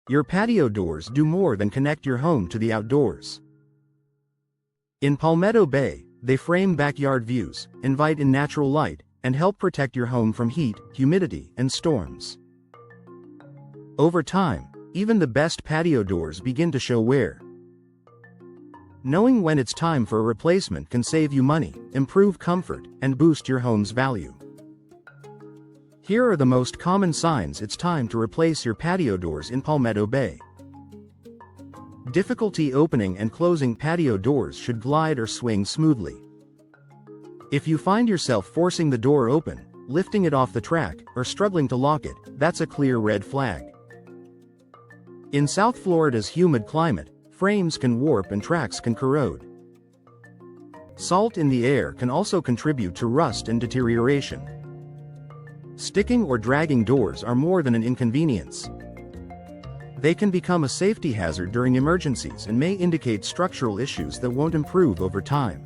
Your patio doors do more than connect your home to the outdoors. In Palmetto Bay, they frame backyard views, invite in natural light, and help protect your home from heat, humidity, and storms. Over time, even the best patio doors begin to show wear. Knowing when it's time for a replacement can save you money, improve comfort, and boost your home's value. Here are the most common signs it's time to replace your patio doors in Palmetto Bay. Difficulty opening and closing patio doors should glide or swing smoothly. If you find yourself forcing the door open, lifting it off the track, or struggling to lock it, that's a clear red flag. In South Florida's humid climate, frames can warp and tracks can corrode. Salt in the air can also contribute to rust and deterioration. Sticking or dragging doors are more than an inconvenience. They can become a safety hazard during emergencies and may indicate structural issues that won't improve over time.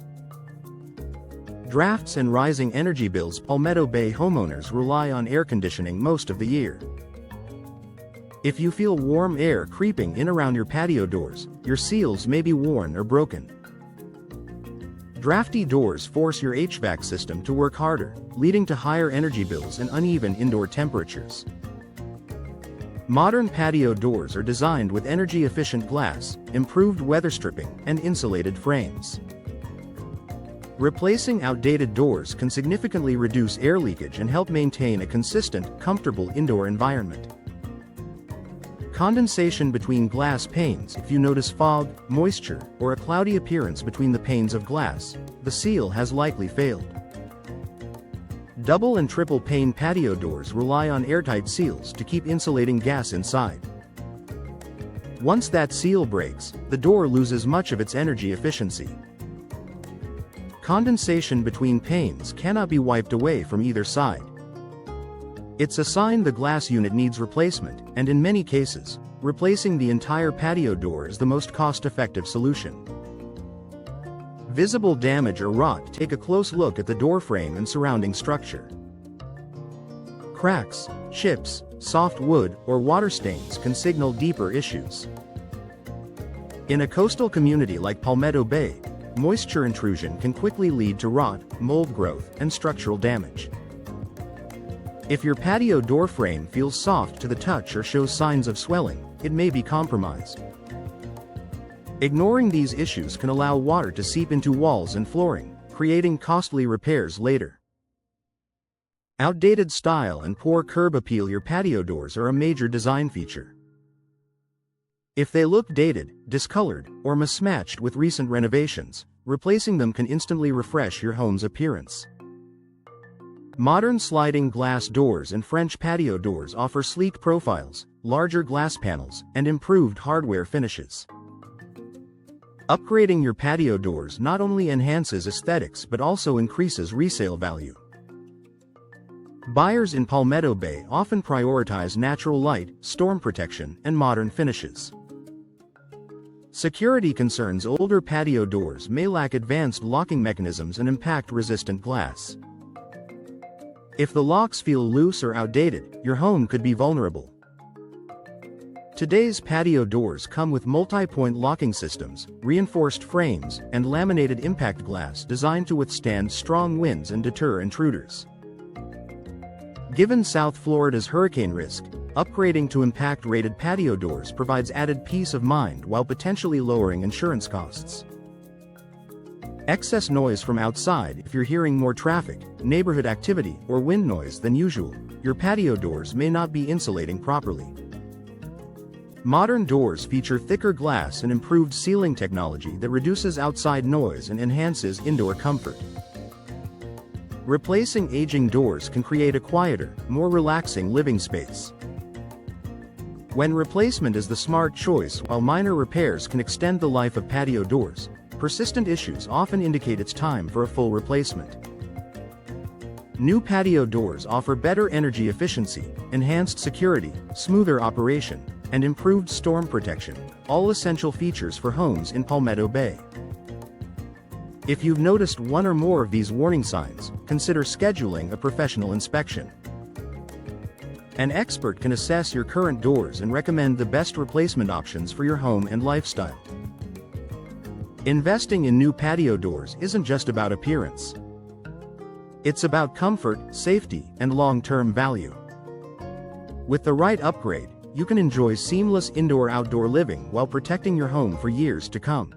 Drafts and rising energy bills. Palmetto Bay homeowners rely on air conditioning most of the year. If you feel warm air creeping in around your patio doors, your seals may be worn or broken. Drafty doors force your HVAC system to work harder, leading to higher energy bills and uneven indoor temperatures. Modern patio doors are designed with energy-efficient glass, improved weather stripping, and insulated frames. Replacing outdated doors can significantly reduce air leakage and help maintain a consistent, comfortable indoor environment. Condensation between glass panes. If you notice fog, moisture, or a cloudy appearance between the panes of glass, the seal has likely failed. Double and triple pane patio doors rely on airtight seals to keep insulating gas inside. Once that seal breaks, the door loses much of its energy efficiency. Condensation between panes cannot be wiped away from either side. It's a sign the glass unit needs replacement, and in many cases, replacing the entire patio door is the most cost-effective solution. Visible damage or rot. Take a close look at the door frame and surrounding structure. Cracks, chips, soft wood, or water stains can signal deeper issues. In a coastal community like Palmetto Bay, moisture intrusion can quickly lead to rot, mold growth, and structural damage. If your patio door frame feels soft to the touch or shows signs of swelling, it may be compromised. Ignoring these issues can allow water to seep into walls and flooring, creating costly repairs later. Outdated style and poor curb appeal. Your patio doors are a major design feature. If they look dated, discolored, or mismatched with recent renovations, replacing them can instantly refresh your home's appearance. Modern sliding glass doors and French patio doors offer sleek profiles, larger glass panels, and improved hardware finishes. Upgrading your patio doors not only enhances aesthetics but also increases resale value. Buyers in Palmetto Bay often prioritize natural light, storm protection, and modern finishes. Security concerns. Older patio doors may lack advanced locking mechanisms and impact-resistant glass. If the locks feel loose or outdated, your home could be vulnerable. Today's patio doors come with multi-point locking systems, reinforced frames, and laminated impact glass designed to withstand strong winds and deter intruders. Given South Florida's hurricane risk, upgrading to impact-rated patio doors provides added peace of mind while potentially lowering insurance costs. Excess noise from outside. If you're hearing more traffic, neighborhood activity, or wind noise than usual, your patio doors may not be insulating properly. Modern doors feature thicker glass and improved sealing technology that reduces outside noise and enhances indoor comfort. Replacing aging doors can create a quieter, more relaxing living space. When replacement is the smart choice, while minor repairs can extend the life of patio doors, persistent issues often indicate it's time for a full replacement. New patio doors offer better energy efficiency, enhanced security, smoother operation, and improved storm protection, all essential features for homes in Palmetto Bay. If you've noticed one or more of these warning signs, consider scheduling a professional inspection. An expert can assess your current doors and recommend the best replacement options for your home and lifestyle. Investing in new patio doors isn't just about appearance. It's about comfort, safety, and long-term value. With the right upgrade, you can enjoy seamless indoor-outdoor living while protecting your home for years to come.